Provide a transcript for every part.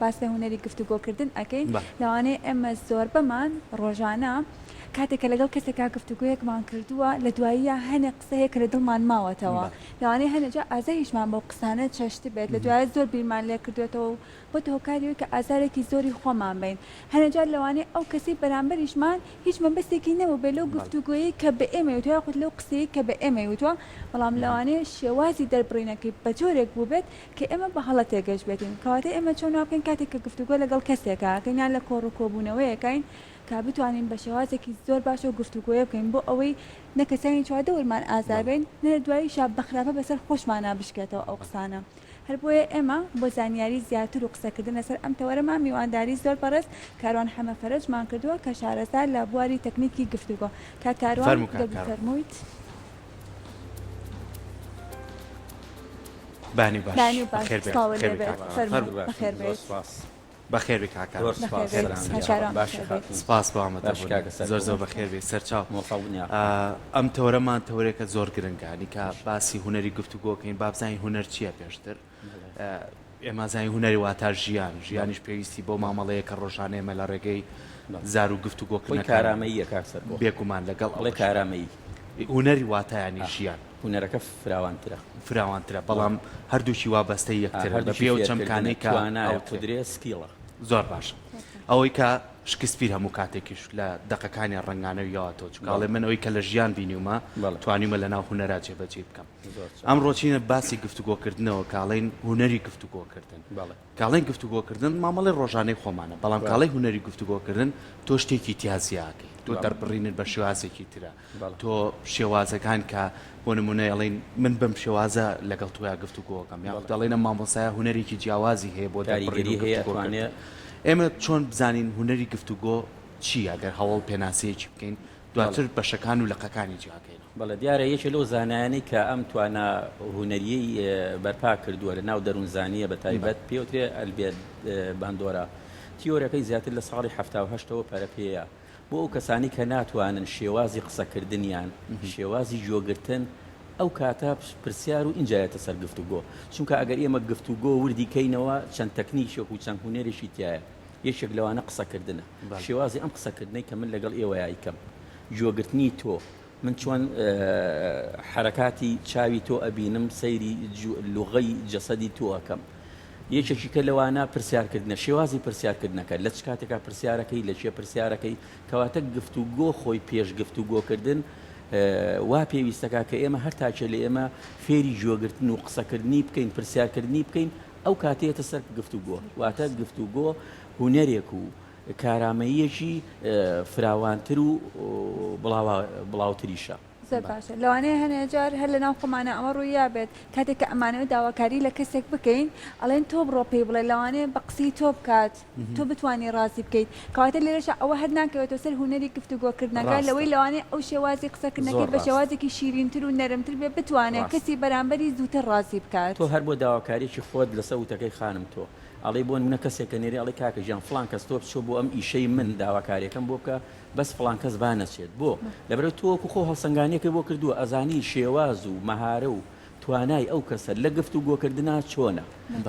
باس هنری گفتگۆکردن ئەکەین لەوانەیە ئێمە زۆر بەمان ڕۆژانە کاتێکە لەگەڵ کەسێکا گفتوگویەکمان کردووە لە دواییە هەنێ قسەیە کە لە دڵمان ماوەتەوە لەوانەیە هەنێجا ئازاریشمان بۆ قسانە چەشت بێت لە دوایە زۆر بیرمان لێ کردوێتەوە بۆ هۆکاریەوەی کە ئازارێکی زۆری خۆمان بین هەنێجار لەوانەیە ئەو کەسی بەرامبەریشمان هیچ مەبەستێکی نەبوو بێ لەو گفتوگویی کە بە ئێمە وتوە خودت لەو قسەیە کە بە ئێمە وتوە بەڵام لەوانەیە شێوازی دەربڕینەکەی بە جۆرێک بوو بێت کە ئێمە بە هەڵە تێگەشت بێتین کەواتە ئێمە چۆن ناکەین کاتێک کە گفتوگۆ لەگەڵ کەسێکە کەینیان لە کۆڕ و کۆبوونەوەیەکەین کا بتوانین بە شێوازێکی زۆر باش و گفتوگۆیە بکەین بۆ ئەوەی نەکەسانی چواردە وەرمان ئازاربین نە دوایی شاب بەخراپە بەسەر خۆشمانە بشکێتەوە ئەو قسانە هەر بۆیە ئێمە بۆ زانیاری زیاتر و قسەکردن لەسەر ئەم تەوەرەمان میوانداری زۆر بەڕێز کاروان حەمە فەرەجمان کردووە کە شارەزار لە بواری تەکنیکی گفتوگۆ کا کاروان دەبفەرموویت بانی باش بەخێر بێت بەخێر بێ کاکە سپاس بۆ ئامادە زۆر بەخێر بێ سەرچاو ئەم تەوەرەمان تەوەرێکە زۆر گرنگانی کە باسی هونەری گفتوگۆکەین با بزانین هونەر چییە پێشتر ئێمە زانین هونەری واتە ژیانیش پێویستی بۆ مامەڵەیە کە ڕۆژانە ئێمە لە ڕێگەی زار و گفتوگۆکردن کارامەییە کاکسەر بێگومان لەگەڵ ئەڵێ کارامەیی هونەری واتایانی ژیان هونەرەکە فراوانترە بەڵام هەردووشی وابەستەی یەکترە بەبێ و چەمکانەی کە قودرێ سکیڵە زۆر باشە ئەوەی کە شکسپیر هەموو کاتێکیش لە دەقەکانی ڕنگانەویەوەتەوە چکاڵێ من ئەوەی کە لە ژیان بینیومە توانیمە لە ناو هونەرا جێبەجێ بکەم ئەم ڕۆچینە باسی گفتوگۆکردنەوە کاڵین هونەری گفتوگۆکردن کاڵین گفتوگۆکردن مامەڵی ڕۆژانەی خۆمانە بەڵام کاڵی هونەری گفتوگۆکردن تۆ شتێکی تیازیاکەی تۆ دەربڕینت بە شێوازێکی ترە تۆ شێوازەکان کە بۆ نمونە ئەڵێن من بم شێوازە لەگەڵ تویا گفتوگۆکەم یا دەڵێنە مامۆسایە هونەرێکی جیاوازی هەیە بۆ داریگەری هەیە ئێمە چۆن بزانین هونەری گفتوگۆ چیە گەر هەوڵ پێناسەیەکی بکەین دواتر بەشەکان و لەقەکانی جیاکەین بەڵێ دیارە یەکێ لەو زانایانەی کە ئەم توانە هونەریەی بەرپا کردووە لە ناو دەروونزانیە بە تایبەت پێوترێ ئەلبێت باندۆرا تیۆرەکەی زیاتر لە ساڵی 1970ەوە پەرەپێیە بۆ ئەو کەسانی کە ناتوانن شێوازی قسەکردنیان شێوازی جۆگرتن ئەو کاتە پرسیار و ئینجایەتە سەر گفتوگۆ چونکە ئەگەر ئێمە گفتوگۆ وردی کەینەوە چەند تەکنیکێک و چەند هونەرێکی تایە یەکێک لەوانە قسەکردنە شێوازی ئەم قسەکردنەی کە من لەگەڵ ئێوە یایکەم جۆگرتنی تۆ من چۆن حرەکاتی چاوی تۆ ئەبینم سەیری لوغەی جەسەدی تۆ ئەەکەم یەکێکی کە لەوانە پرسیارکردنە شێوازی پرسیارکردنەکە لە چ کاتێکا پرسیارەکەی لە چێ پرسیارەکەی کەواتە گفتوگۆ خۆی پێش گفتوگۆکردن وا پێویستەکە کە ئێمە هەر تاکە لە ئێمە فێری جۆگرتن و قسەکردنی بکەین پرسیارکردنی بکەین ئەو کاتێتە سەر گفتوگۆ واتە گفتوگۆ هونەرێک و کارامەیەکی فراوانتر و بڵاوتریشە زۆر باشە لەوانەیە هەنێجار هەر لە ناو خۆمانە ئەمە ڕوویا بێت کاتێک کە ئەمانەوە داواکاری لە کەسێک بکەین ئەڵێن تۆ بڕۆ پێی بڵێ لەوانەیە بە قسەی تۆ بکات تۆ بتوانانی ڕازی بکەیت کەواتە لێرەشە ئەوە هەر ناکەوێتەوە سەر هونەری گفتوگۆکردنەکە لەوەی لەوانەیە ئەو شێوازی قسەکردنەکەی بە شێوازێکی شیرینتر و نەرمتر بێ بتوانێت کەسی بەرامبەری زووتر ڕازی بکات تۆ هەر بۆ داواکاریی خۆت لەسەر وتەکەی خانم تۆ ئەڵێ بۆ منە کەسێکە نێری ئەڵێ کاکە ژیان فلان کەس تۆ بچۆ بۆ ئەم ئیشەی من داواکاریەکەم بۆ بکە بەس فلان کەس با نەچێت بۆ لەبەرەوەی تۆوەکو خۆ هەڵسەنگانیەکەی بۆ کردووە ئەزانی شێواز و مەهارە و توانای ئەو کەسە لە گفتوگۆکردنا چۆنە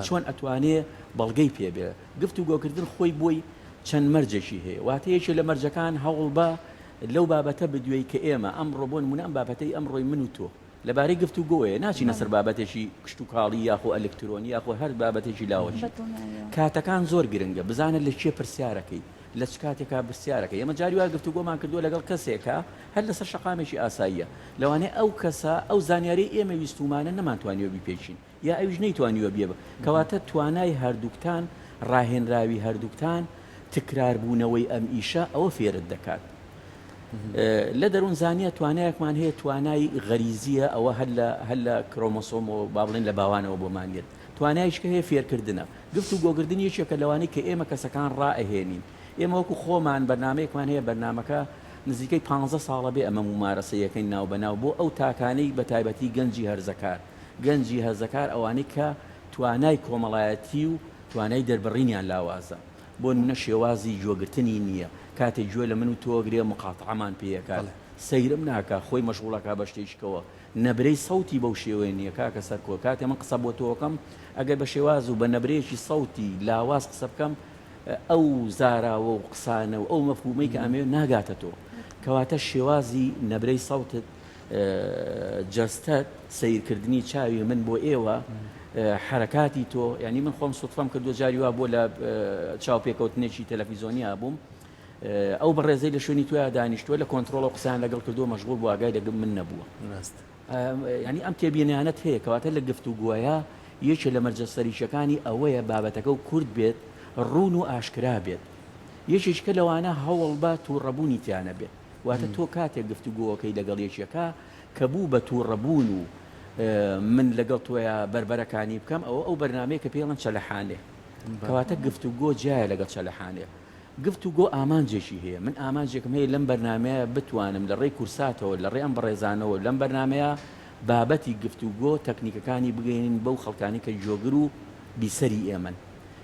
چۆن ئەتوانێ بەڵگەی پێبێ گفتوگۆکردن خۆی بۆی چەند مەرجێکی هەیە واتەیەکی لە مەرجەکان هەوڵ بە لەو بابەتە بدوێی کە ئێمە ئەمڕۆ بۆ نمونە ئەم بابەتەی ئەمڕۆی من و تۆ لەبارەی گفتوگۆیە ناچینە سەر بابەتێکی کشت و کاڵی یاخۆ ئەلکترۆنی یاخۆ هەر بابەتێکی لاوەشی کاتەکان زۆر گرنگە بزانە لە چێ پرسیارەکەی لە چ کاتێکا پرسیارەکە ئێمە جاری وا گفتوگۆمان کردووە لەگەڵ کەسێکە هەر لەسەر شەقامێکی ئاساییە لەوانەیە ئەو کەسە ئەو زانیاری ئێمە ویستومانە نەمانتوانیوە بیپێچین یا ئەویش نەیتوانیوە بێبە کەواتە توانای هەردووکتان ڕاهێنراوی هەردووکتان تکراربوونەوەی ئەم ئیشە ئەوە فێرت دەکات لە دەروون زانیە توانایەکمان هەیە توانای غەریزیە ئەوە هەر لە کرۆمۆسۆم و با بڵێن لە باوانەوە بۆمانێت توانایشکە هەیە فێرکردنە گفتوگۆکردن یەکێکە لەوانەی کە ئێمە کەسەکان ڕائەهێنین ئێمە وەکو خۆمان بەرنامەیەکمان هەیە بەرنامەکە نزیکەی 15 ساڵە بێ ئەمە ممارەسەیەکەی ناو بەناو بۆ ئەو تاکانەی بە تایبەتی گەنجی هەرزەکار ئەوانەی کە توانای کۆمەڵایەتی و توانای دەربڕینیان لاوازە بۆ نمونە شێوازی جۆگرتنی نییە کاتێک گوێ لە من و تۆگرێ مقاتعەمان پێیەکات سەیرم ناکە خۆی مەشغوڵەکە بە شتێکەوە نەبرەی سەوتی بەو شێوەیە نییە کاکە سەرکۆ کاتێ من قسە بۆ تۆکەم ئەگەر بە شێواز و بە نەبرەیەکی سەوتی لاواز قسە بکەم ئەو زاراوە و قسانە و ئەو مەفهومەی کە ئەمێ ناگاتە تۆ کەواتە شێوازی نەبرەی سەوتت جەستەت سیرکردنی چاوی من بۆ ئێوە حرکاتی تۆ ینی من خۆم سوتفەم کردو جاری وا بۆ لە چاوپێکەوتنێکی تەلەڤیزۆنیا بووم ئەو بەڕێزەی لە شوێنی تویا دانیشتووە لە کۆنتترۆڵ و قسان لەگەڵ کردو مەشغول بۆ ئاگای لەگەڵ من نەبووە ینی ئەم تێبیێنیانەت هەیە کەواتە لە گفتوگووایە یەکێ لە مەرجەسەریشەکانی ئەوەیە بابەتەکە و کورد بێت ڕوون و ئاشکرا بێت یەکێککە لەوانە هەوڵ بە تووڕەبوونی تیانە بێت واتە تۆ کاتێک گفتوگۆەکەی لەگەڵ یەکێکە کە بوو بە تووڕەبوون و من لەگەڵ تۆیە بربەرەکانی بکەم ئەو بەرنمەیە کە پێڵەن چەلەحانێ کەواتە گفتوگۆ جایە لەگەڵ چەلەحانێ گفتوگۆ ئامانجێکی هەیە من ئامانجێکم هەیە لەم بەرنمەیە بتوانم لە ڕێی کورساتەوە لە ڕێ ئەم بەڕێزانەوە لەم بەرنمەیە بابەتی گفتوگۆ تەکنیکەکانی بگەین بەو خەڵکانی کە جۆگر و بیسەری ئێمن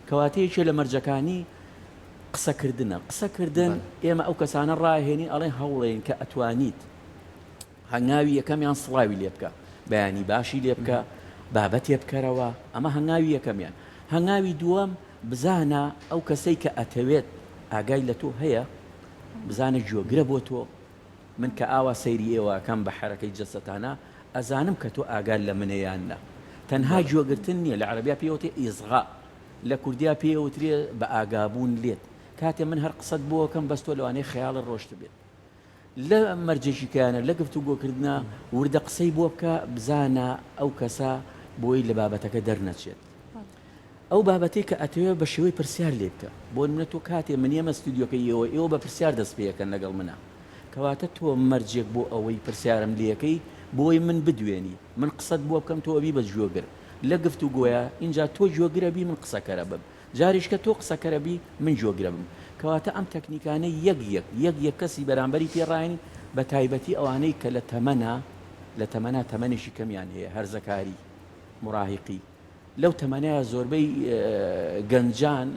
کەواتەیەکێ لە مەرجەکانی قسەکردن ئێمە ئەو کەسانە ڕاهێنین ئەڵێن هەوڵێن کە ئەتوانیت هەنگاوی یەکەمیان سڵاوی لێ بکە بەیانی باشی لێ بکە بابەتێ بکەرەوە ئەمە هەنگاوی یەکەمیان هەنگاوی دووەم بزانە ئەو کەسەی کە ئەتەوێت ئاگای لە تۆ هەیە بزانە جۆگرە بۆ تۆ من کە ئاوا سەیری ئێوەکەم بە حرەکەی جەستانە ئەزانم کە تۆ ئاگال لە منەیاننا تەنها جۆگرتن نییە لە عەرەبیا پێوتێ ئیزغا لە کوردیا پێوترێ بە ئاگابوون لێت کاتێ من هەر قسەت بۆکەم بەستۆ لەوانەیە خەیاڵە ڕۆشت بێت لە مەرجێکیکانە لە گفتوگۆکردنا وردە قسەی بۆ بکە بزانە ئەو کەسە بۆی لە بابەتەکە دەرنەچێت ئەو بابەتی کە ئەتەوێت بە شێوەی پرسیار لێ بکە بۆ منە تۆ کاتێ من ئێمە ستودیۆکەیەوە ئێوە بە پرسیار دەست پێەکەن لەگەڵ منە کەواتە تۆ مەرجێک بۆ ئەوەی پرسیارم لێەکەی بۆی من بدوێنی من قسەت بۆ بکەم تۆ ئەبی بە جۆگر لە گفتوگۆیە اینجا تۆ جۆگرە بی من قسەکەرە بم جاریشکە تۆ قسەکەرە بی من جۆگرە بم کەواتە ئەم تەکنیکانە یەک کەسی بەرامبەری پێڕاین بە تایبەتی ئەوانەی کە لە تەمەنا تەمەنێکی کەمیان هەیە هەرزەکاری مراهقی لەو تەمەنەیە زۆربەی گەنجان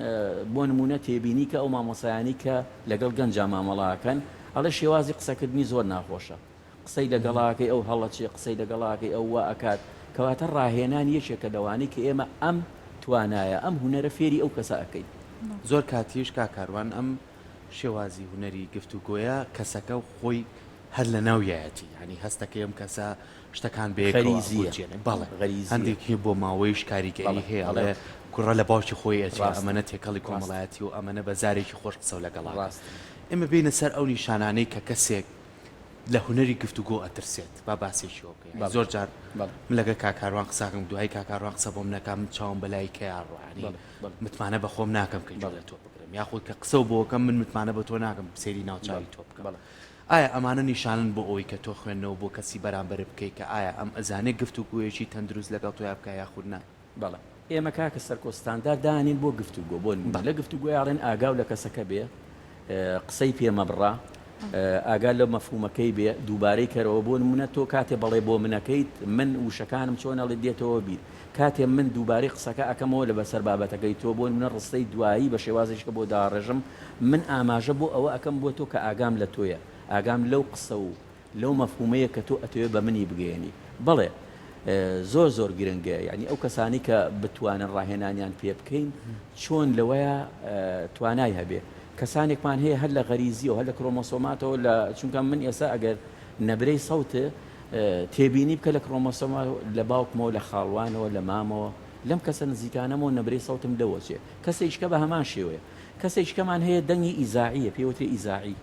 بۆ نمونە تێبینی کە ئەو مامۆسایانی کە لەگەڵ گەنجا مامەڵاکەن ئەڵێ شێوازی قسەکردنی زۆر ناخۆشە قسەی لەگەڵاکەی ئەو هەڵەچێ قسەی لەگەڵاکەی ئەو وا ئەکات کەواتە ڕاهێنان یەکێکە لەوانەی کە ئێمە ئەم توانایە ئەم هونەرە فێری ئەو کەسە ئەەکەین زۆر کاتیش کاکاروان ئەم شێوازی هوەری گفتوگۆیە کەسەکە و خۆی هەر لە ناویایەتی ینی هەستەکەی ئەم کەسە شتەکان بێکەریزیە بەڵێ هەندێکی بۆ ماوەیش کاریگەری هەیە ئەڵێ کوڕە لە باوکی خۆی ئەمەنە تێکەڵی کۆمەڵایەتی و ئەمەنە بە زارێکی خۆش قسە و لەگەڵ ئێمە بینە سەر ئەو نیشانانەی کە کەسێک لە هوەری گفتوگۆ ئەترسێت با باسێکی بکەین زۆر جار من لەگە کاکاروان قساکەم دوای کاکاروان قسە بۆم نەکەم چاوم بەلای کەیاڕوانی متمانە بە خۆم ناکەم کە لە تۆ بگرم یاخود کە قسە بۆکەم من متمانە بە تۆ ناکەم سەیری ناوچاوی تۆ بکەم ئایا ئەمانە نیشانن بۆ ئەوەی کە تۆ خوێندنەوە بۆ کەسی بەرامبەر بکەیت کە ئایا ئەم ئەزانێت گفتوگویەکی تەندروست لەگەڵ تۆیا بکە یاخود نا بەڵێ ئێمە کاکە سەرکۆستاندار دانین بۆ گفتوگۆ بۆ لە گفتوگوی ئاڵێن ئاگاو لە کەسەکە بێ قسەی پێمە بڕا ئاگال لە مەفهومەکەی بێ دووبارەی کەرەوە بۆ نمونە تۆ کاتێ بەڵێ بۆ منەکەیت من وشەکانم چۆنەڵێ دێتەوە بیر کاتێ من دووبارەی قسەکە ئەەکەمەوە لە بەسەر بابەتەکەی تۆ بۆ منە ڕستەی دوایی بە شێوازێککە بۆ داڕێژم من ئاماژە بۆ ئەوە ئەەکەم بۆ تۆ کە ئاگام لە تۆیە ئاگام لەو قسە و لەو مەفهومەیە کە تۆ ئەتەوێت بە منی بگەێنی بڵێ زۆر گرنگە یعنی ئەو کەسانی کە بتوانن ڕاهێنانیان پێ بکەین چۆن لەوەیە توانای هەبێ کەسانێکمان هەیە هەر لە غەریزی و هەر لە کرۆمۆسۆماتەوە لە چونکە من ئێستا ئەگەر نەبرەی سەوتە تێبینی بکە لە کرۆمۆسۆما لە باوکمەوە لە خاڵوانەوە لە مامەوە لەم کەسە نزیکانەمەوە نەبرەی سەوتم لەوەچێ کەسێککە بە هەمان شێوەیە کەسێکمان هەیە دەنگی ئیزاعیە پێوتێ ئیزاعی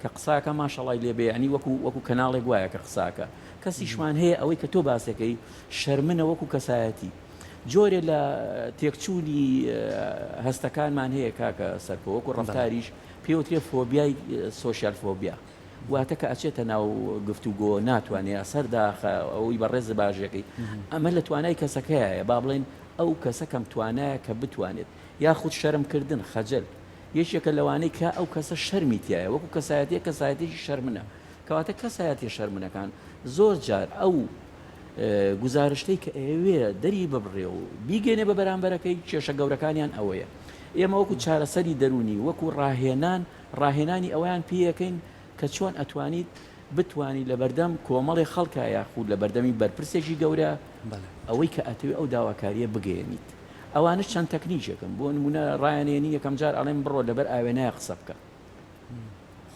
کە قساکە ماشەڵای لێبێ ینی وەکو کەناڵێک وایە کە قساکە کەسیشمان هەیە ئەوەی کە تۆ باسەکەی شەرمنە وەکو کەسایەتی جۆرێ لە تێکچوونی هەستەکانمان هەیە کاکە سەرکۆ وەکو ڕەفتاریش پێوترێ فۆبیای سۆشیال فۆبیا واتە کە ئەچێتە ناو گفتوگۆ ناتوانێت سەرداخە ئەوەی بەڕێز باشەکەی ئەمە لە توانای کەسەکەیە با بڵێن ئەو کەسەکەم توانایە کە بتوانێت یاخود شەرمکردن خەجل یەکێکە لەوانەی کە ئەو کەسە شەرمیتیایە وەکو کەسایەتی کەسایەتێکی شەرمنە کەواتە کەسایەتی شەرمنەکان زۆر جار ئەو گزارشتەی کە ئەوێ دەری ببڕێ و بیگەێنێ بە بەرامبەرەکەی کێشە گەورەکانیان ئەوەیە ئێمە وەکو چارەسەری دەرونی وەکو ڕاهێنانی ئەویان پێەکەین کە چۆن ئەتوانیت بتوانی لە بەردەم کۆمەڵی خەڵکە یاخود لە بەردەمی بەرپرسێکی گەورە ئەوەی کە ئەتەوێت ئەو داواکاریە بگەێنیت ئەوانش چەند تەکنیکێکم بۆ نمونە ڕایەنێنی یەکەم جار ئەڵێم بڕۆ لەبەر ئاوێنەیە قسە بکە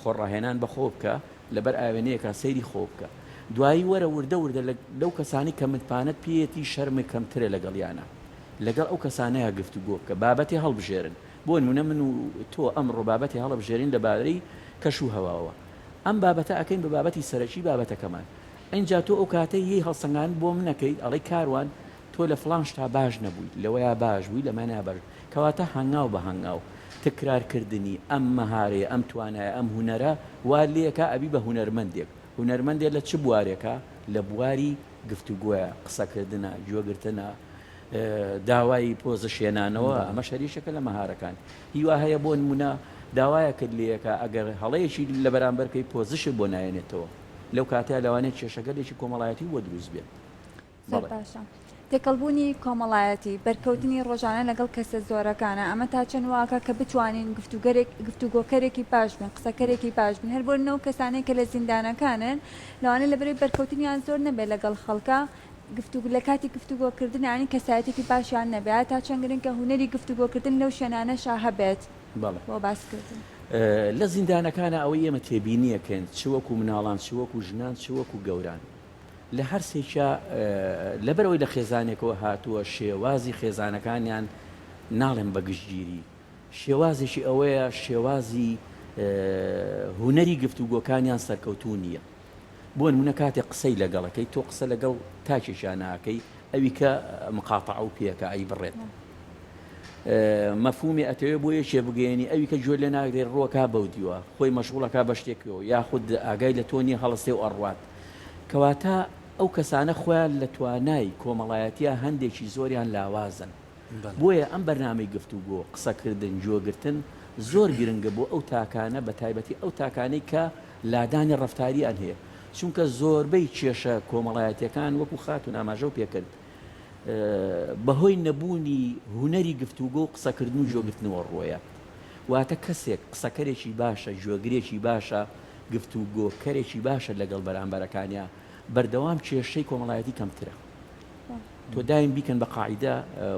خۆڕاهێنان بە خۆ بکە لەبەر ئاوێنەیەکە سەیری خۆ بکە دوایی وەرە وردە لەو کەسانی کە متپانت پێیەتی شەرمی کەمترە لەگەڵیانە لەگەڵ ئەو کەسانەیە گفتوگۆ بکە بابەتی هەڵبژێرن بۆ نمونە من و تۆ ئەمڕۆ بابەتی هەڵبژێرین لەبارەی کەش و هەواوە ئەم بابەتە ئەەکەین بە بابەتی سەرەکی بابەتەکەمان ئەینجا تۆ ئەو کاتەی هی هەڵسەنگان بۆ من نەکەیت ئەڵەی کاروان تۆ لە فڵان شتا باش نەبووی لەوەیە باش بووی لەمانە باش کەواتە هەنگاو بە هەنگاو تکرارکردنی ئەم مەهارەیە ئەم توانایە ئەم هونەرە وا لێکە ئەبی بە هونەرمەندێک هونەرمەندێک لە چ بوارێکە لە بواری گفتوگوۆیە قسەکردنە گوێگرتنە داوای پۆزە شێنانەوە ئەمە شەریشەکە لە مەهارەکان هیوا هەیە بۆ نمونە داوایە کرد لێەکە ئەگەر هەڵەیەکی لە بەرامبەرکەی پۆزیشە بۆ نایێنێتەوە لەو کاتەیە لەوانێت کێشەگەلێکی کۆمەڵایەتی وە دروست بێت باشە تێکەڵبوونی کۆمەڵایەتی بەرکەوتنی ڕۆژانە لەگەڵ کەسە زۆرەکانە ئەمە تا چەند واکە کە بتوانین گفتوگۆکەرێکی باش بن قسەکەرێکی باش بن هەر بۆ نەوە کەسانەی کە لە زیندانەکانن لەوانە لەبەرەوەی بەرکەوتنیان زۆر نەبێت لەگەڵ خەڵکە لە کاتی گفتوگۆکردنیانی کەسایەتێکی باشیان نەبێت تا چەند گرنگ کە هونەری گفتوگۆکردن لەو شوێنانەشا هەبێت بۆ باسکردن لە زیندانەکانە ئەوەی ئێمە تێبینیەکەن چ وەکو مناڵان چ وەکو ژنان چ وەکو گەوران لە هەر سێکە لەبەرەوەی لە خێزانێکەوە هاتووە شێوازی خێزانەکانیان ناڵێن بە گشتگیری شێوازێکی ئەوەیە شێوازی هونەری گفتوگۆکانیان سەرکەوتوو نییە بۆ نمونە کاتێک قسەی لەگەڵەکەی تۆ قسە لەگەڵ تاکێکیان ناکەی ئەوی کە مقاتع و پێەکە ئەی بڕێت مەفهومی ئەتەوێ بۆ یەکێ بگەێنی ئەوی کە گوێ لێ ناگرێت ڕۆکا بەودیوە خۆی مەشغوڵەکە بە شتێکەوە یاخود ئاگای لە تۆ نیە هەڵستێ و ئەڕوات کەواتە ئەو کەسانە خۆیان لە توانای کۆمەڵایەتیە هەندێکی زۆریان لاوازن بۆیە ئەم بەرنامەی گفتوگۆ قسەکردن جۆگرتن زۆر گرنگە بۆ ئەو تاکانە بە تایبەتی ئەو تاکانەی کە لادانی ڕەفتاریان هەیە چونکە زۆربەی کێشە کۆمەڵایەتیەکان وەکو خاتون ئاماژە و پێکرد بەهۆی نەبوونی هونەری گفتوگۆ و قسەکردن و جۆگرتنەوە ڕۆیە واتە کەسێک قسەکەرێکی باشە ژۆگرێکی باشە گفتوگۆکەرێکی باشە لەگەڵ بەرامبەرەکانیە بەردەوام کێشەی کۆمەڵایەتی کەمترە تۆ دایم بیکەن بە قاعیدە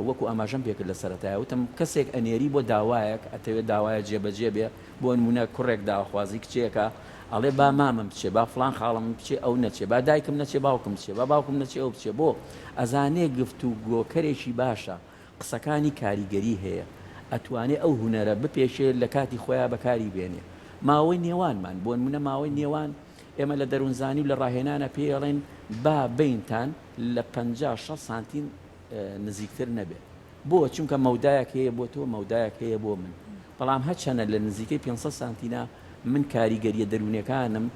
وەکو ئاماژەم پێکرد لە سەرەتایە وتم کەسێک ئەنێری بۆ داوایەک ئەتەوێت داوایە جێبەجێ بێ بۆ نمونە کوڕێک داوەخوازی کچێکە ئەڵێ با مامم بچێ با فلان خاڵم بچێ ئەو نەچێ با دایکم نەچێ باوکم بچێ با باوکم نەچێ ئەو بچێ بۆ ئەزانێ گفتوگۆکەرێکی باشە قسەکانی کاریگەری هەیە ئەتوانێ ئەو هونەرە بپێشێت لە کاتی خۆیان بەکاری بێنێ ماوەی نێوانمان بۆ نمونە ماوەی نێوان ئێمە لە دەروونزانی و لە ڕاهێنانە پێڵێن با بینتان لە 50-60 سانتیم نزیکتر نەبێت بۆ چونکە مەودایەک هەیە بۆ تۆ مەودایەک هەیە بۆ من بەڵام هەچەنە لە نزیکەی 500 سانتینە من کاریگەریە دەروونیەکانم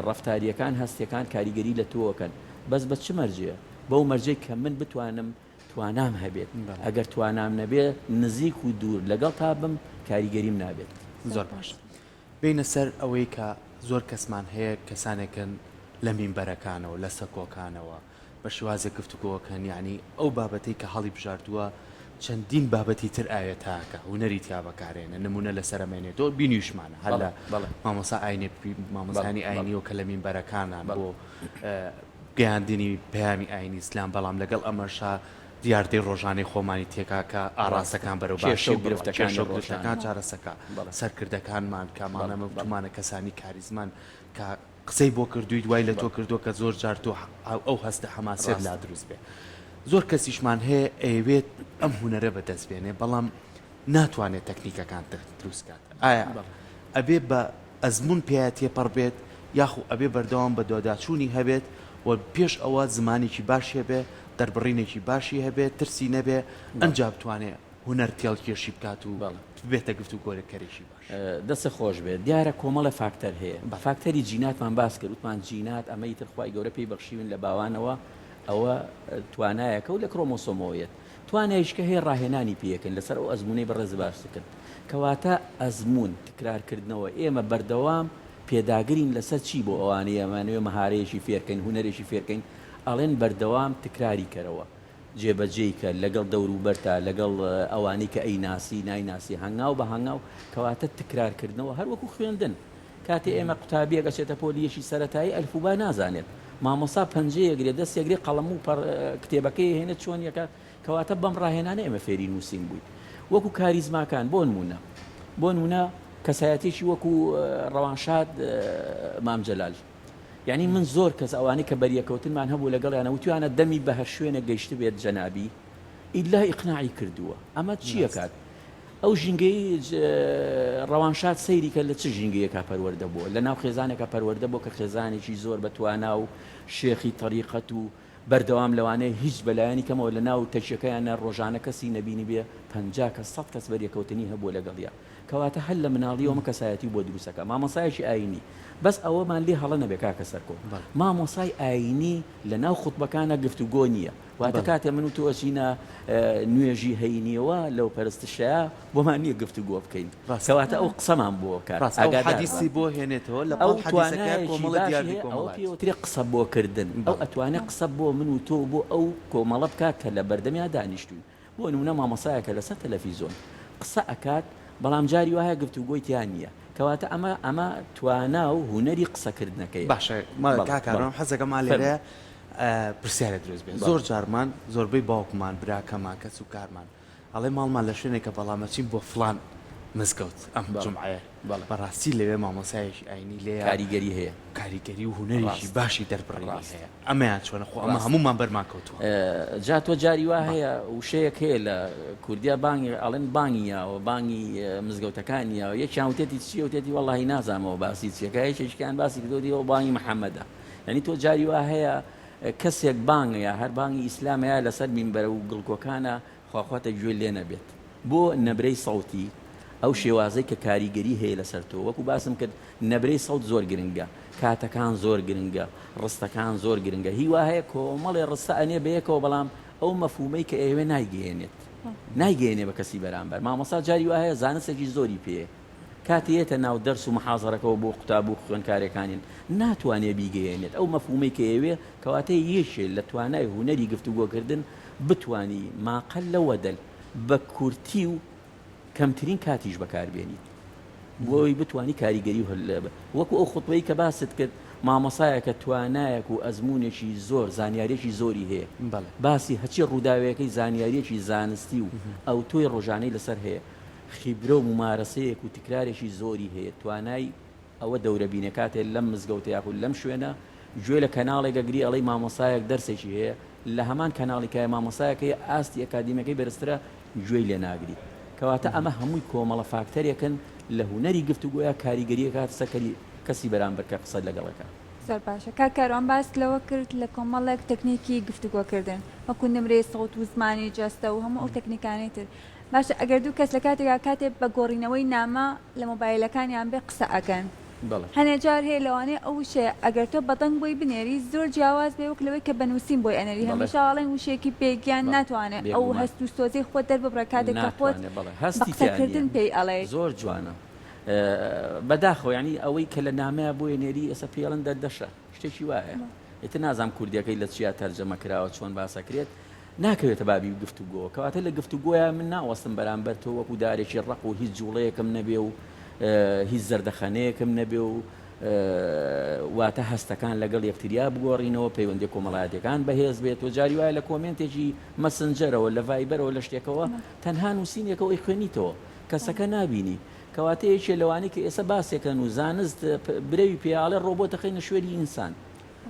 ڕەفتاریەکان هەستیەکان کاریگەری لە تۆکەن بەس بە چ مەرجەیە بەو مەرجەی کە من بتوانم توانام هەبێت ئەگەر توانام نەبێت نزیک و دوور لەگەڵ تا بم کاریگەریم نابێت زۆر باش بینە سەر ئەوەی کە زۆر کەسمان هەیە کەسانێکن لە مینبەرەکانەوە لە سەکۆکانەوە بە شێوازێک گفتوگۆکەن یعنی ئەو بابەتەی کە هەڵی بژاردووە چەندین بابەتی تر ئاوێت تاکە هونەری تیا بەکارێنە نمونە لە سەرمێنێتەوە بینیشمانە هەر لە مامۆسا مامۆسانی ئاینی و کە لە مینبەرەکانان بۆ گەیاندنی پەیامی ئاینی ئیسلام بەڵام لەگەڵ ئەمەشا دیاردەی ڕۆژانەی خۆمانی تێکا کە ئاراسەکان بەرەو باشی گرفتەکان چارەسەکە سەرکردەکانمان کامانەمەمانە کەسانی کاریزمان کە قسەی بۆ کردووی دوای لە تۆ کردو کە زۆر جار تۆ ئەو هەستە حەماسێت لا دروست بێ زۆر کەسیشمان هەیە ئەوێت ئەم هونەرە بەدەست بێنێ بەڵام ناتوانێت تەکنیکەکان دروستکات ئایا ئەبێ بە ئەزمون پێیەتێ پڕ بێت یاخو ئەبێ بەردەوام بە دۆداچوونی هەبێت و پێش ئەوە زمانێکی باشی هەبێ دەربڕینێکی باشی هەبێت ترسی نەبێ ئەنجا بتوانێت هونەر تێڵ کێشی بکات و بێتە گفتو گۆرەکەرێکی باش دەستە خۆش بێت دیارە کۆمەڵە فاکتەر هەیە بە فاکتەری جیناتمان باس کرد وتمان جینات ئەمەی ترخوای گەورە پێی بەخشیون لە باوانەوە ئەوە توانایەکە و لە کرۆمۆسۆمەوەیەت توانایشکە هەیە ڕاهێنانی پێکەن لەسەر ئەو ئەزمونەی بەڕێز باشکرد کەواتە ئەزمون تکرارکردنەوە ئێمە بەردەوام پێداگرین لەسەر چی بۆ ئەوانەیە ئەمانوێ مەهارەیەکی فێرکەین هونەرێکی فێرکەین ئەڵێن بەردەوام تکراری کەرەوە جێبەجێیکە لەگەڵ دەوروبەرتا لەگەڵ ئەوانەی کە ئەی ناسی نایناسی هەنگاو بە هەنگاو کەواتە تکرارکردنەوە هەر وەکو خوێندن کاتێ ئێمە قوتابیەک ئەچێتە پۆلیەشی سەرەتایی ئەلفوبا نازانێت مامۆسا پەنجەیەگرێت دەستێگرێ قەڵەم و کتێبەکەی هێنێت چۆن یەکات کەواتە بەم ڕاهێنانە ئێمە فێری نووسین بووین وەکو کاریزماکان بۆ نمونە کەسایەتێکی وەکو ڕەوانشاد مام جەلال یعنی من زۆر کەس ئەوانەی کە بەریەکەوتنمان هەبوو لەگەڵیانە وتوانە دەمی بە هەر شوێنە گەیشت بێت جەنابی ئیلا ئیقناعی کردووە ئەمە چییە کات ئەو ژینگەی ڕەوانشاد سەیری کە لە چ ژینگەیەکە پەروەردە بووە لە ناو خێزانێکە پەروەردە بۆ کە خێزانێکی زۆر بەتوانا و شێخی تەریقەت و بەردەوام لەوانەیە هیچ بەلایانی کەمەوە لە ناو تەچەکەیانە ڕۆژانە کەسی نەبینی بێ 50 کەس 100 کەس بەریەکەوتنی هەبووە لەگەڵیا کەواتە هەل لە مناڵیەوەمە کەسایەتی بۆ دروستەکە مامۆسایەکی ئاینی بەس ئەوەمان لێ هەڵە نەبێ کاکە سەرکۆ مامۆسای ئاینی لە ناو خوتبەکانە گفتوگۆ نییە واتە کاتێ من و تۆچینە نوێژی هەینیەوە لەو پەرستشەیە بۆمان نییە گفتوگۆ بکەین کەواتە ئەو قسەمان بۆ کات حەدیسی بۆ هێنێتەوە لە ئەو حەدیسەکە کۆمەڵە دیاری ئەوەی قسە بۆکردن ئەو ئەتوانێت قسە بۆ من و تۆ بۆ ئەو کۆمەڵە بکات کە لە بەردەمیا دانیشتوین بۆ نمونە مامۆسایەکە لەسەر تەلەڤیزۆن قسە ئەکات بەڵام جاری وایە گفتوگۆی تیان نییە کەواتە ئەمە توانا و هوەری قسەکردنەکەی باشە کاکارم حەزەکە مالێرە پرسیارە دروست بێت زۆر جارمان زۆربەی باوکمان براکەمان کەس و کارمان ئەڵێ ماڵمان لە شوێنێکە بەڵامەچین بۆ فلان مزگەوت ئەم جمعایە بەڕاستی لەوێ مامۆسایەکی ئاینی لێ کاریگەری هەیە کاریگەری و هوەریشی باشی دەربڕی هەیە ئەمەیان چۆنە خۆ ئەمە هەمومان بەرمان کەوتووە جا تۆ جاری وا هەیە وشەیەک هەیە لە کوردیا بانگی ئەڵێن بانگیەوە بانگی مزگەوتەکانیەوە یەکیان وتێتی چی وتێتی وەڵڵاهی نازانمەوە باسی چیەکە یەکێکیان باسی کردوەوە بانگی محەممەدە یعنی تۆ جاری وا هەیە کەسێک بانگەیە هەر بانگی ئیسلامەیە لەسەر مینبەرە و گڵکۆکانە خواخواتە گوێ لێ نەبێت بۆ نەبرەی سەوتی ئەو شێوازەی کە کاریگەری هەیە لەسەر تۆ وەکو باسم کرد نەبرەی سەوت زۆر گرنگە کاتەکان زۆر گرنگە ڕستەکان زۆر گرنگە هیوا هەیە کۆمەڵێ ڕستە ئەنێ بەیەکەوە بەڵام ئەو مەفهومەی کە ئێوێ نایگەێنێ بە کەسی بەرامبەر مامۆستا جاری وایە زانستێکی زۆری پێ کاتێتە ناو دەرس و محازەرەکەەوە بۆ قوتاب و خوێندکارەکانین ناتوانێ بیگەێنێت ئەو مەفهومەی کە ئێوێ کەواتەی یەشێ لە توانای هوەری گفتوگۆکردن بتوانی ماقل لەوە دەل بە کورتی و کەمترین کاتیش بەکاربێنیت بۆی بتانی کاریگەری وەکو ئەو خوتبەی کە باست کرد مامۆسایەکە توانایەک و ئەزمونێکی زۆر زانیاریێکی زۆری هەیە باسی هەچی ڕووداوەکەی زانیاریێکی زانستی و ئەو تۆی ڕۆژانەی لەسەر هەیە خیبرە و ممارەسەیەک و تکرارێکی زۆری هەیە توانای ئەوە دەورەبینە کاتێک لەم مزگەوتەیە و لەم شوێنە گوێ لە کەناڵێکە گری ئەڵەی مامۆسایەک دەرسێکی هەیە لە هەمان کەناڵیکای مامۆسایەکەی ئاستی ئەکادیمەکەی بەرزترە گوێی لێ ناگریت کەواتە ئەمە هەمووی کۆمەڵە فاکتەرێکن لە هوەری گفتوگۆیە کاریگەریە کات سەکەری کەسی بەرامبەر کە قسە لەگەڵەکە زۆر باشە کاکارۆن باس لەوە کرد لە کۆمەڵێک تەکنیکی گفتوگۆکردن وەکو نمرەی سەوت و زمانی جەستە و هەموو ئەو تەکنیکانی تر باشە ئەگەر دوو کەس لە کاتێک بە گۆڕینەوەی نامە لە مۆبایلەکانیان بێ قسە ئەکەن هەنێ جار هەیە لەوانەیە ئەو وشەیە ئەگەر تۆ بەدەنگ بۆی بنێری زۆر جیاواز بێ وەک لەوەی کە بەنووسین بۆی ئەنەری هەمیشاڵێن وشێکی پێگیان ناتوانێت ئەو هەست و سۆزی خۆت دەرببڕە کاتێک کە خۆت قسەکردن پێی ئەڵێ زۆر جوانە بەداخۆ ینی ئەوەی کە لە نامەیە بۆیە نێری ئێستا پێڵن دەردەشە شتێکی وایە ئێتە نازام کوردیەکەی لە چیا تەرجەمە کراوە چۆن باسەکرێت ناکەوێتە بابی گفتوگۆ کەواتە لە گفتوگۆیە من ناوەستم بەرامبەر تۆ وەکو دارێکی ڕق و هیچ جوڵەیەکم نەبێ و هیچ زەردەخەنەیەکم نەبێ و واتە هەستەکان لەگەڵ یەکتریا بگۆڕینەوە پەیوەندی کۆمەڵایەتەکان بەهێز بێت و جاری وایە لە کۆمنتێکی مەسنجەرەوە لە ڤایبەرەوە لە شتێکەوە تەنها نووسینێکەوەی خوێنیتەوە کەسەکە نابینی کەواتە یەکێ لەوانی کە ئێستا باسێکەن و زانست برەوی پێیاڵێ ڕۆبۆتە خەینە شوێری ئینسان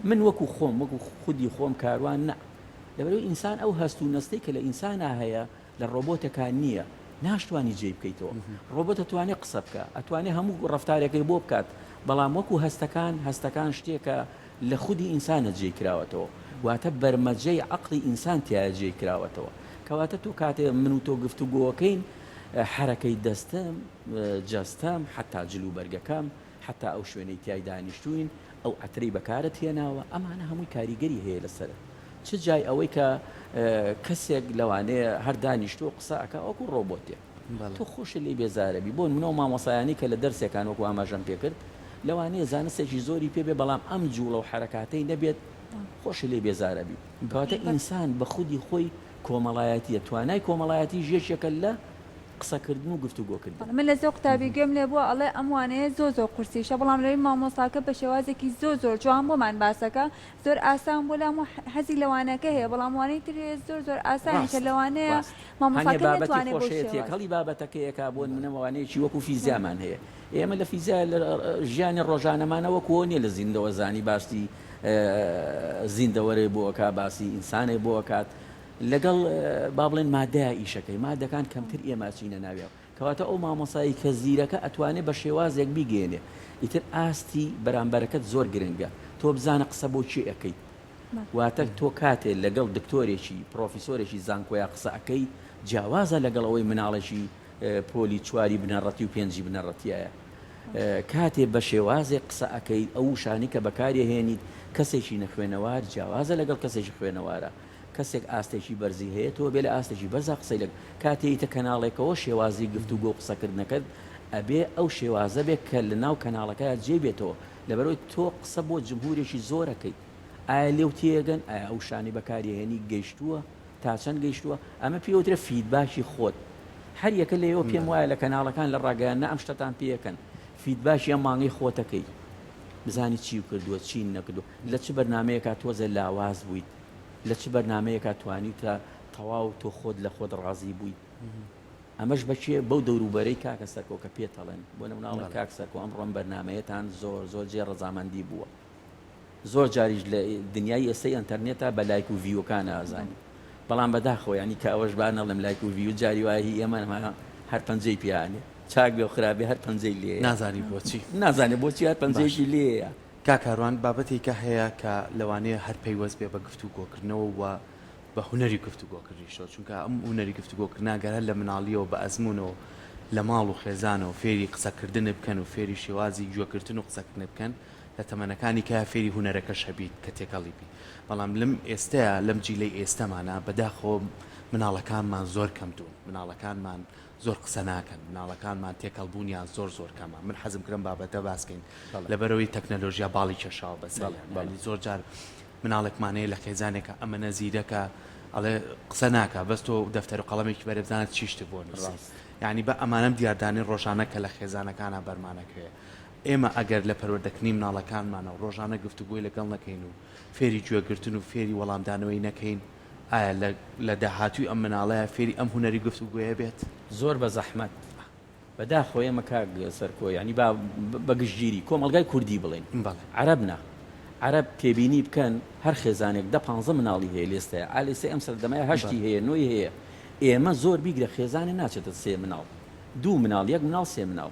من وەکو خۆم وەکو خودی خۆم کاروان نە لەبەرەوەی ئینسان ئەو هەست و نەستەی کە لە ئینسانە هەیە لە ڕۆبۆتەکان نییە ناشتوانی جێ بکەیتەوە ڕۆبۆت ئەتوانێت قسە بکە ئەتوانێت هەموو ڕەفتارێکی بۆ بکات بەڵام وەکو هەستەکان شتێکە لە خودی ئینسانە جێ کراوەتەوە واتە بەرمەجەی عەقڵی ئینسان تیا جێ کراوەتەوە کەواتە تۆ کاتێ من و تۆ گفتوگۆکەین حرەکەی دەستم جەستەم حتا جلوبەرگەکەم حتا ئەو شوێنەی تیای دانیشتوین ئەو ئەترەی بەکارت هێناوە ئەمانە هەمووی کاریگەری هەیە لەسەر چ جای ئەوەی کە کەسێک لەوانەیە هەر دانیشتۆ قسە ئەکا وەکو ڕۆبۆتێ تۆ خۆش لێ بێزارەبی بۆ منەوە مامۆسایانی کە لە دەرسێکان وەکو ئاماژەم پێکرد لەوانەیە زانستێکی زۆری پێبێ بەڵام ئەم جوڵە و حرەکاتەی نەبێت خۆش لێ بێزارەبی کەواتە ئینسان بە خودی خۆی کۆمەڵایەتیە توانای کۆمەڵایەتی ژێشێکە لە قسەکردن و گفتوگۆکردن. من لە زۆر قوتابی گوێم لێ بووە ئەڵێ ئەموانەیە زۆر قورسیشە بەڵام لەوەی مامۆستاکە بە شێوازێکی زۆر جوان بۆمان باسەکە زۆر ئاسان بۆ لام و حەزی لەوانەکە هەیە بەڵام وانەی ترێ زۆر ئاسانیکە لەوانەیە مامۆستاکە ناتوانێت بۆ شێوازێک هەڵی بابەتەکەیەکە بۆ منەوانەیەکی وەکو فیزیامان هەیە ئێمە لە فیزیا ژیانی ڕۆژانەمانەوە کۆنیە لە زیندەوە زانی باشی زیندەوەرێ بۆکە باسی ئینسانێ بۆکات لەگەڵ با بڵێن مادەیە ئیشەکەی مادەکان کەمتر ئێماچینە ناویەوە کەواتە ئەو مامۆسایی کە زیرەکە ئەتوانێت بە شێوازێک بیگەێنێ ئیتر ئاستی بەرامبەرەکەت زۆر گرنگە تۆ بزانە قسە بۆ چی ئەەکەی واتە تۆ کاتێ لەگەڵ دکتۆرێکی پرۆفیسۆرێکی زانکۆیا قسە ئەەکەی جیاوازە لەگەڵ ئەوەی مناڵێکی پۆلی چواری بنەڕەتی و پێنجی بنەڕەتیایە کاتێ بە شێوازێک قسە ئەەکەی ئەو شانی کە بەکاری هێنیت کەسێکی نەخوێنەوار جیاوازە لەگەڵ کەسێکی خوێنەوارە کەسێک ئاستێکی بەرزی هەیە تۆ بێ لە ئاستێکی بەرزا قسەی لەگ کاتێیتە کەناڵێکەوە شێوازی گفتوگۆ قسەکردنەکەت ئەبێ ئەو شێوازە بێت کە لە ناو کەناڵەکەیە جێبێتەوە لەبەرەوەی تۆ قسە بۆ جمهورێکی زۆرەکەی ئایا لێو تێگەن ئایا ئەو شانی بەکارهێنی گەیشتووە تا چەند گەیشتووە ئەمە پێوترە فیدباشی خۆت هەر یەکە لێەوە پێم وایە لە کەناڵەکان لە ڕاگەیانە ئەم شتتان پێەکەن فیدباشی ئەم مانگی خۆتەکەی بزانی چی کردووە چی نەکردو لە چ بەرنمەیەکە تۆزە لاواز بوویت لە چ بەرنمەیەکە توانی تا تەواو تۆ خۆت لە خۆت ڕازی بوویت ئەمەش بەچێ بەو دەوروبەرەی کاکە سەرکۆ کە پێتەڵێن بۆ نموناڵە کاک سەرکۆ ئەمڕۆم بەرنمەیەتان زۆر جێ ڕەزامەندی بووە زۆر جاریش لە دنیای ئێستای ئەنتەرنێتە بە لایک و ڤیۆکانە ئازانی بەڵام بەداخەوە ینی کە ئەوەش با نەڵێم لایک و ڤیو جاری وایە ئێمە هەر پەنجەی پیانێ چاک بێ و خراپێ هەر پەنجەی لێ نازانی بۆچی نازانێ بۆچی هەر پەنجەیەکی لێیە کاکاروان بابەتێکە هەیە کە لەوانەیە هەر پەیوەست بێ بە گفتوگۆکردنەوە و بە هوەری گفتوگۆکردنیشەوە چونکە ئەم هوەری گفتوگۆکردناگەرە لە مناڵیەوە بە ئەزمونەوە لە ماڵ و خێزانەوە فێری قسەکردن بکەن و فێری شێوازی گوێکردن و قسەکردن بکەن لە تەمەنەکانی کە فێری هوەرەکە شەبیت کە تێکەڵی بی بەڵام لەم ئێستەیە لەم جیلەی ئێستەمانە بەداخۆ مناڵەکانمان زۆر کەمتون مناڵەکانمان زۆر قسە ناکەن مناڵەکانمان تێکەڵبوونیان زۆر کەمە من حەزم کردم بابەتە باسکەین لەبەرەوەی تەکنەلۆژیا باڵی کێشاوە بەسەر زۆر جار مناڵێکمانەیە لە خێزانێکە ئەمە نەزیرەکە ئەڵێ قسە ناکە بەس تۆ دەفتەر و قەڵەمێکی بەرە بزانێت چیشت بۆ نووسی یعنی بە ئەمانەم دیاردانی ڕۆژانە کە لە خێزانەکانە بەرمانەکەوێ ئێمە ئەگەر لە پەروەردەکردنی مناڵەکانمانە و ڕۆژانە گفتوگوی لەگەڵ نەکەین و فێری گوێگرتن و فێری وەڵامدانەوەی نەکەین ئایا لە داهاتووی ئەم مناڵەیە فێری ئەم هوەری گفتوگویە بێت زۆر بە زەحمەت بەداخۆی ئەمە کاک سەرکۆ ینی بەگشتگیری کۆمەلگای کوردی بڵێن عەرەبنا عەرەب تێبینی بکەن هەر خێزانێک 10-15 مناڵی هەیە لێستەیە ئالێسێ ئەم سەردەمایە هەشتی هەیە نۆی هەیە ئێمە زۆر بیگرە خێزانێ ناچێتە 3 مناڵ 2 مناڵ 1 مناڵ 3 مناڵ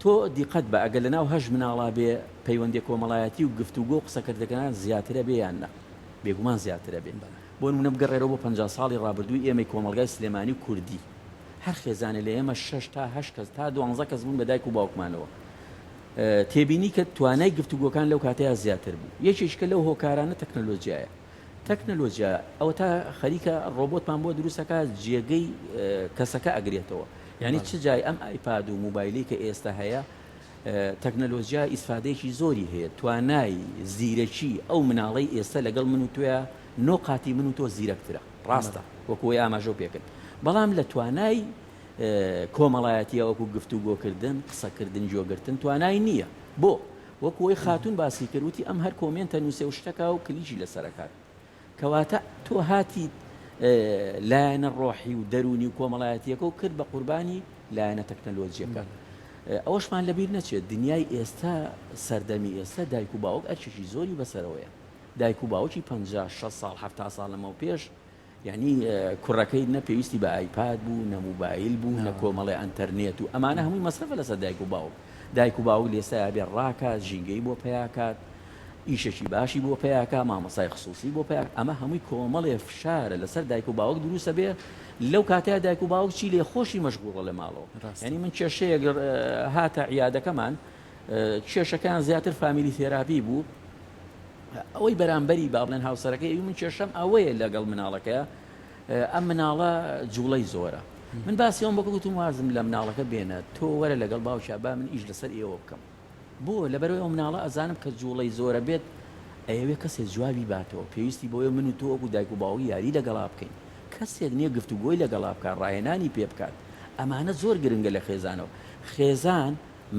تۆ دیقەت بە ئەگەر لە ناو 8 مناڵا بێ پەیوەندی کۆمەڵایەتی و گفتوگۆ قسەکردەکەیان زیاترە بێ یان نە بێگومان زیاترە بێن بۆ نمونە بگەڕێرەوە بۆ 50 ساڵی ڕابردووی ئێمەی کۆمەلگای سلێمانی کوردی هەر خێزانێ لە ئێمە 6 تا 8 کەس تا 12 کەس بوون بە دایک و باوکمانەوە تێبینی کە توانای گفتوگۆکان لەو کاتەیە زیاتر بوو یەکێکە لەو هۆکارانە تەکنەلۆژیایە تەکنەلۆژیا ئەوە تا خەریکە ڕۆبۆتمان بۆ دروستەکە جێگەی کەسەکە ئەگرێتەوە یعنی چ جای ئەم ئایپاد و موبایلی کە ئێستا هەیە تەکنەلۆژیا ئیسفادەیەکی زۆری هەیە توانای زیرەکی ئەو مناڵەی ئێستا لەگەڵ من و تۆیە نۆقاتی من و تۆ زیرەکترە ڕاستە وەکوی ئاماژە پێکرد بەڵام لە توانای کۆمەڵایەتی وەکو گفتوگۆکردن قسەکردن جۆگرتن توانای نییە بۆ وەکوی خاتون باسی کردوتی ئەم هەر کۆمنتە نووسێ و شتەکە و کلیژی لەسەرەکات کەواتە تۆ هاتی لایەنە ڕۆحی و دەرونی و کۆمەڵایەتیەکە و کرد بە قوربانی لایەنە تەکنەلۆجیەکە ئەوەشمان لەبیر نەچێت دنیای ئێستا سەردەمی ئێستا دایک و باوک ئەرچێکی زۆری بەسەرەوەیە دایک و باوکی 50-60 ساڵ 70 ساڵ لەمەوە پێش یعنی کوڕەکەی نەپێویستی بە ئایپاد بوو نە موبایل بوو نە کۆمەڵی ئەنتەرنێت و ئەمانە هەمووی مەسرفە لەسەر دایک و باوک لێستا بێ ڕاکات ژینگەی بۆ پێیاکات ئیشەکی باشی بۆ پێیاکە مامەسای خصوصی بۆ پێیاک ئەمە هەمووی کۆمەڵێ فشارە لەسەر دایک و باوک دروستە بێ لەو کاتەیە دایک و باوک چی لێ خۆشی مەشغوڵە لە ماڵەوە ینی من کێشەیەک هاتە عیادەکەمان کێشەکان زیاتر فامیلی تێراپی بوو ئەوەی بەرامبەری با بڵێن هاوسەرەکەی من کێشەم ئەوەیە لەگەڵ مناڵەکەیە ئەم مناڵە جوڵەی زۆرە من باسی ئەوم بەکەوتم وازم لە مناڵەکە بێنە تۆ وەرە لەگەڵ باوکە با من ئیش لەسەر ئێوە بکەم بۆ لەبەرەوەی ئەو مناڵە ئەزانم کە جوڵەی زۆرە بێت ئەوێ کەسێک جوابی باتەوە پێویستی بۆیە من و تۆ وەکو دایک و باوی یاری لەگەڵا بکەین کەسێک نییە گفتوگۆی لەگەڵا بکات ڕاهێنانی پێ بکات ئەمانە زۆر گرنگە لە خێزانەوە. خێزان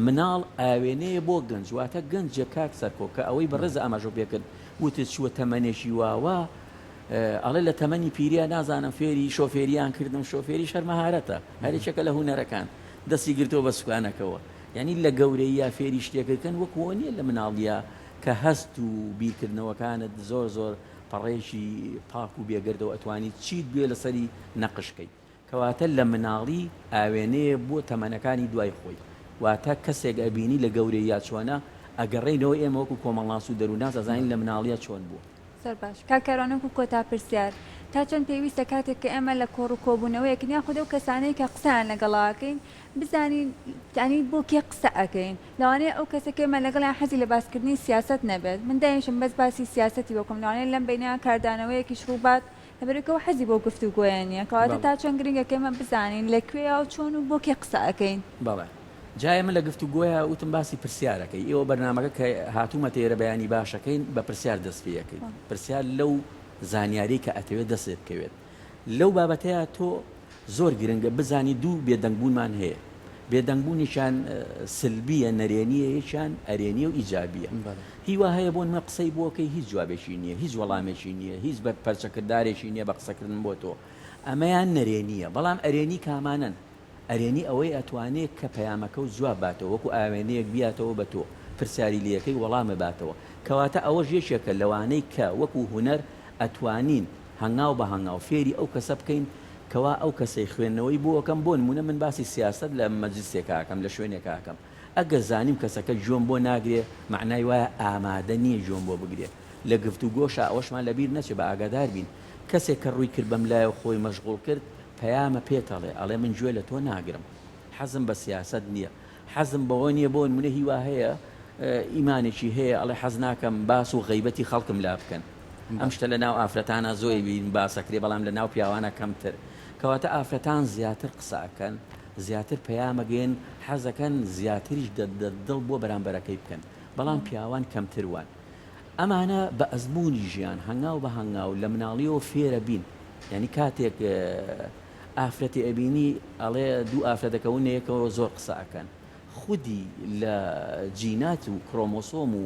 مناڵ ئاوێنەیە بۆ گەنج، واتە گەنجە کاک سەرکۆ کە ئەوەی بەڕێزە ئەماژۆ پێکرد وتت چووە تەمەنێکی واوە ئەڵێ لە تەمەنی پیریا نازانم فێری شۆفێریان کردم، شۆفێری شەرمەهارەتە هەرێکێکە لە هوەرەکان دەستی گرتەوە بە سوکانەکەەوە. یعنی لە گەورەی یا فێری شتێکەکەن وەکوە نیە لە مناڵیە کە هەست و بیرکردنەوەکانت زۆر زۆر پەڕێژی پاک و بێگردەوە ئەتوانیت چیت بێ لەسەری نەقشکەی. کەواتە لە مناڵی ئاوێنەیە بۆ تەمەنەکانی دوای خۆی، واتە کەسێک ئەبینی لە گەورەی یا چۆنە ئەگەڕێینەوە ئێمە وەکو کۆمەڵناس و دەرووناس ئەزانین لە مناڵیە چۆن بوو. زۆر باش کاکەرانێک و کۆتا پرسیار تا چەند پێویستە کاتێک کە ئێمە لە کۆڕ و کۆبوونەوەیەکن یا خودە و کەسانەی کە قسەیان لەگەڵاکەین بزانین ینی بۆ کێ قسە ئەەکەین لەوانەیە ئەو کەسێک ئێمە لەگەڵیان حەزی لە باسکردنی سیاست نەبێت من دایشم بەس باسی سیاستی وەکم لەوانەیە لەم بینیان کاردانەوەیەکی شروعات لەبەرەوە حەزی بۆ گفتوگۆیان نیە کەواتە تا چەند گرنگە کە ئێمە بزانین لەکوێ و چۆن و بۆ کێ قسە ئەەکەین. بەڵێ جای من لە گفتوگۆیە وتم باسی پرسیارەکەی ئێوە بەرنامەکە کە هاتوومە تێرە بەیانی باشەکەین بە پرسیار دەست پێەکەین پرسیار لەو زانیاری کە ئەتەوێت دەست بکەوێت لەو بابەتەیە تۆ زۆر گرنگە بزانی دوو بێدەنگبوونمان هەیە بێدەنگبوونیشان سلبیە نەرێنیە یەکیان ئەرێنیە و ئیجابیە هیوا هەیە بۆ نمە قسەی بۆکەی هیچ جوابێکی نییە هیچ وەڵامێکی نییە هیچ بە پەرچەکردارێکی نییە بە قسەکردن بۆ تۆ ئەمەیان نەرێنیە بەڵام ئەرێنی کامانن ئەرێنی ئەوەی ئەتوانێت کە پەیامەکە و جواب باتەوە وەکو ئاوێنەیەک بیاتەوە بە تۆ پرسیاری لەکەی وەڵامە باتەوە کەواتە ئەوە یەکێکە لەوانەی کە وەکو هوەر ئەتوانین هەنگاو بە هەنگاو فێری ئەو کەسە بکەین کەوا ئەو کەسەی خوێندنەوەی بۆکەم بۆ نمونە من باسی سیاست لە مەجلیسێکاکەم لە شوێنێکاکەم ئەگەر زانیم کەسەکە جۆم بۆ ناگرێ معنای وایە ئامادە نییە جۆم بۆ بگرێ لە گفتوگۆشە ئەوەشمان لەبیر نەچێ بە ئاگادار بین کەسێک کە ڕووی کرد بەم لایە خۆی مەشغوڵ کرد پەیامە پێتەڵێ ئەڵێ من گوێ لە تۆ ناگرم حەزم بە سیاست نییە حەزم بەوە نییە بۆ نمونە هیوا هەیە ئیمانێکی هەیە ئەڵێ حەز ناکەم باس و غەیبەتی خەڵکم لا بکەن ئەم شتە لە ناو ئافرەتانە زۆی بین باسەکرێ بەڵام لە ناو پیاوانە کەمتر کەواتە ئافرەتان زیاتر قسەکەن زیاتر پەیامەگەن حەزەکەن زیاتریش دڵ بۆ بەرامبەرەکەی بکەن بەڵام پیاوان کەمتروان ئەمانە بە ئەزمموی ژیان هەنگاو بە هەنگاو لە مناڵیەوە فێرە بین یعنی کاتێک ئافرەتی ئەبینی ئەڵێ دوو ئافرەتەکەونەیەکەوە زۆر قسەکەن خودی لە جینات و کرۆمۆسۆم و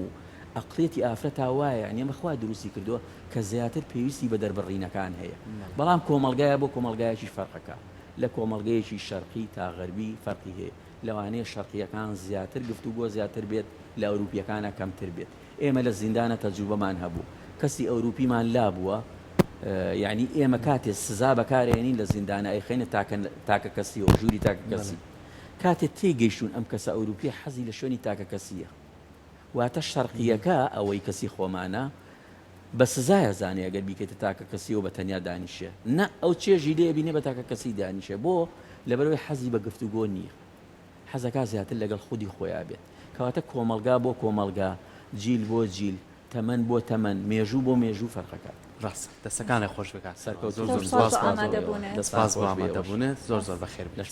ئەقلێتی ئافرەتا وایە ئەمەخوا دروستی کردووە کە زیاتر پێویستی بە دەربڕینەکان هەیە بەڵام کۆمەلگایە بۆ کۆمەلگایەکی فەرقەکە لە کۆمەلگەیەکی شەرقی تا غەربی فەرقی هەیە لەوانەیە شەرقیەکان زیاتر گفتوگۆ زیاتر بێت لە ئەوروپیەکانە کەمتر بێت ئێمە لە زیندانە تەجروبەمان هەبوو کەسی ئەوروپیمان لابووە یعنی ئێمە کاتێ سزا بەکارێنین لە زیندانە ئەیخێنە تاکە کەسی و ژووری تاکە کەسی کاتێ تێگەیشتون ئەم کەسە ئەوروپی حەزی لە شوێنی تاکە کەسیە واتە شەرقیەکە ئەوەی کەسی خۆمانە بە سزایە زانێ ئەگەر بیکەیتە تاکە کەسیەوە بە تەنیا دانیشێ نە ئەو چێژی لێ بینێ بە تاکە کەسی دانیشێ بۆ لەبەرەوەی حەزی بە گفتوگۆ نییە حەزەکە زیاتر لەگەڵ خودی خۆیان بێت کەواتە کۆمەلگا بۆ کۆمەلگا جیل بۆ جیل تەمەن بۆ تەمەن مێژوو بۆ مێژوو فەرقەکە ڕاست دەستەکانە خۆش بکات سەرکەوت ئامادەبوونێت دەسپاس بۆ ئامادەبوونێت زۆر زۆر بەخێر بێت.